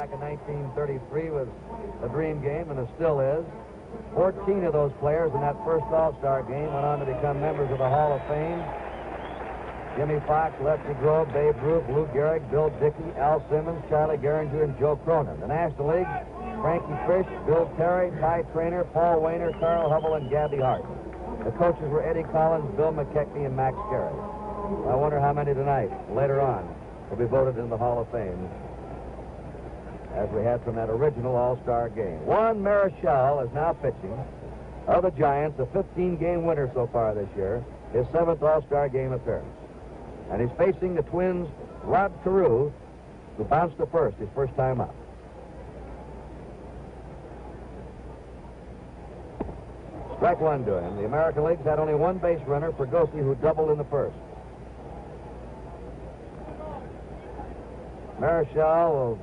back in 1933 was a dream game, and it still is. 14 of those players in that first All-Star game went on to become members of the Hall of Fame. Jimmy Fox, Lefty Grove, Babe Ruth, Lou Gehrig, Bill Dickey, Al Simmons, Charlie Gehringer, and Joe Cronin. The National League, Frankie Fish, Bill Terry, Ty Traynor, Paul Wainer, Carl Hubble, and Gabby Hart. The coaches were Eddie Collins, Bill McKechnie, and Max Garrett. I wonder how many tonight, later on, will be voted in the Hall of Fame, as we had from that original All-Star game. Juan Marichal is now pitching of the Giants, a 15-game winner so far this year, his 7th All-Star game appearance. And he's facing the Twins' Rod Carew, who bounced to first his first time up. Strike one to him. The American League's had only one base runner, Fergosi, who doubled in the first. Marichal will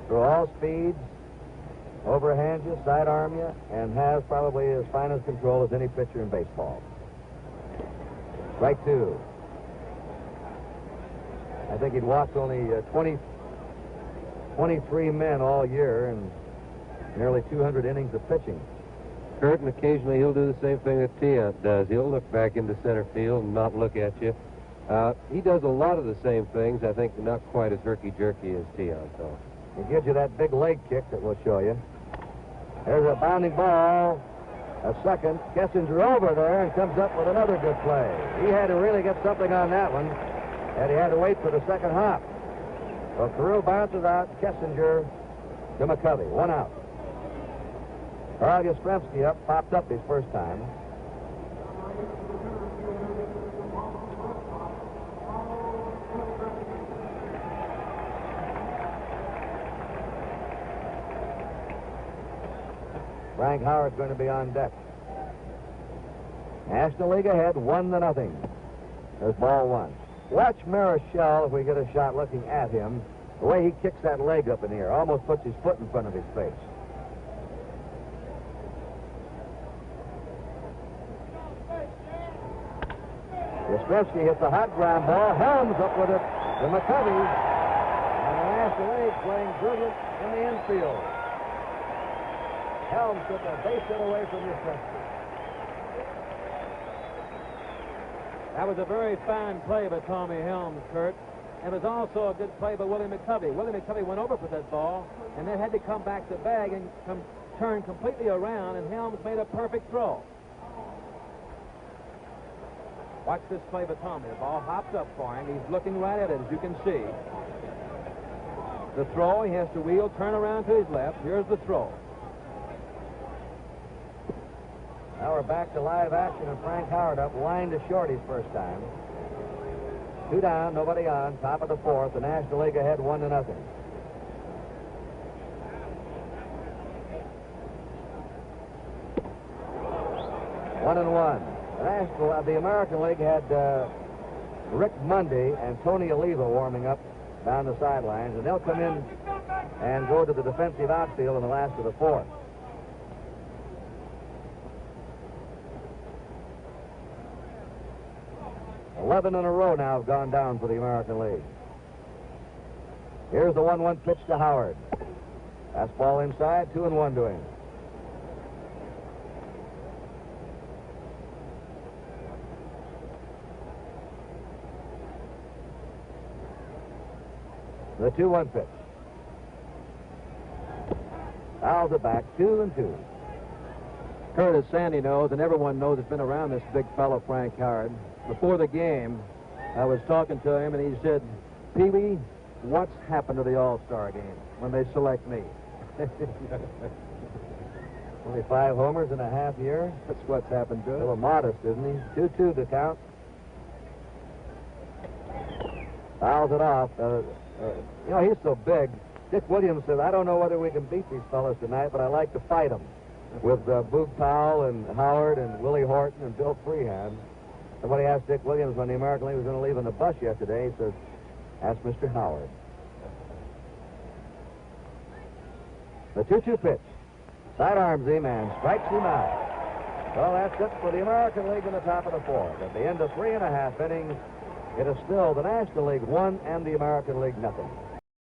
throw all speeds, overhand you, sidearm you, and has probably as fine as control as any pitcher in baseball. Strike two. I think he'd walked only 23 men all year and nearly 200 innings of pitching. Kurt, and occasionally he'll do the same thing that Tiant does. He'll look back into center field and not look at you. He does a lot of the same things, I think not quite as herky-jerky as Tiant, though. He gives you that big leg kick that we'll show you. There's a bounding ball. A second. Kessinger over there and comes up with another good play. He had to really get something on that one, and he had to wait for the second hop. So Carew bounces out, Kessinger to McCovey. One out. Carl Yastrzemski popped up his first time. Frank Howard's going to be on deck. National League ahead, 1-0. There's ball one. Watch Marichal, if we get a shot looking at him, the way he kicks that leg up in the air, almost puts his foot in front of his face. Yastrzemski hits a hot ground ball. Helms up with it to McCovey. And the National League playing brilliant in the infield. Helms took a base hit away from Yastrzemski. That was a very fine play by Tommy Helms, Kurt. It was also a good play by Willie McCovey. Willie McCovey went over for that ball and then had to come back to bag and turn completely around, and Helms made a perfect throw. Watch this play by Tommy. The ball hopped up for him. He's looking right at it, as you can see. The throw, he has to wheel, turn around to his left. Here's the throw. Now we're back to live action, and Frank Howard up, line to short his first time. 2 down, nobody on, top of the 4th. The National League ahead, 1-0. 1-1. The American League had Rick Mundy and Tony Oliva warming up down the sidelines, and they'll come in and go to the defensive outfield in the last of the 4th. Eleven in a row now have gone down for the American League. Here's the 1-1 pitch to Howard. Fastball inside, 2-1 to him. The 2-1 pitch. Fouls it back, 2-2. Curtis, Sandy knows, and everyone knows, has been around this big fellow, Frank Howard. Before the game, I was talking to him, and he said, Pee-wee, what's happened to the All-Star game when they select me? Only 5 homers in a half year. That's what's happened to A him. little modest, isn't he? 2-2 to count. Fouls it off. You know, he's so big. Dick Williams said, I don't know whether we can beat these fellas tonight, but I like to fight them. With Boog Powell and Howard and Willie Horton and Bill Freehand. Somebody asked Dick Williams when the American League was going to leave on the bus yesterday. He says, ask Mr. Howard. The 2-2 pitch. Sidearms him and strikes him out. Well, that's it for the American League in the top of the 4th. At the end of 3.5 innings, it is still the National League 1 and the American League 0.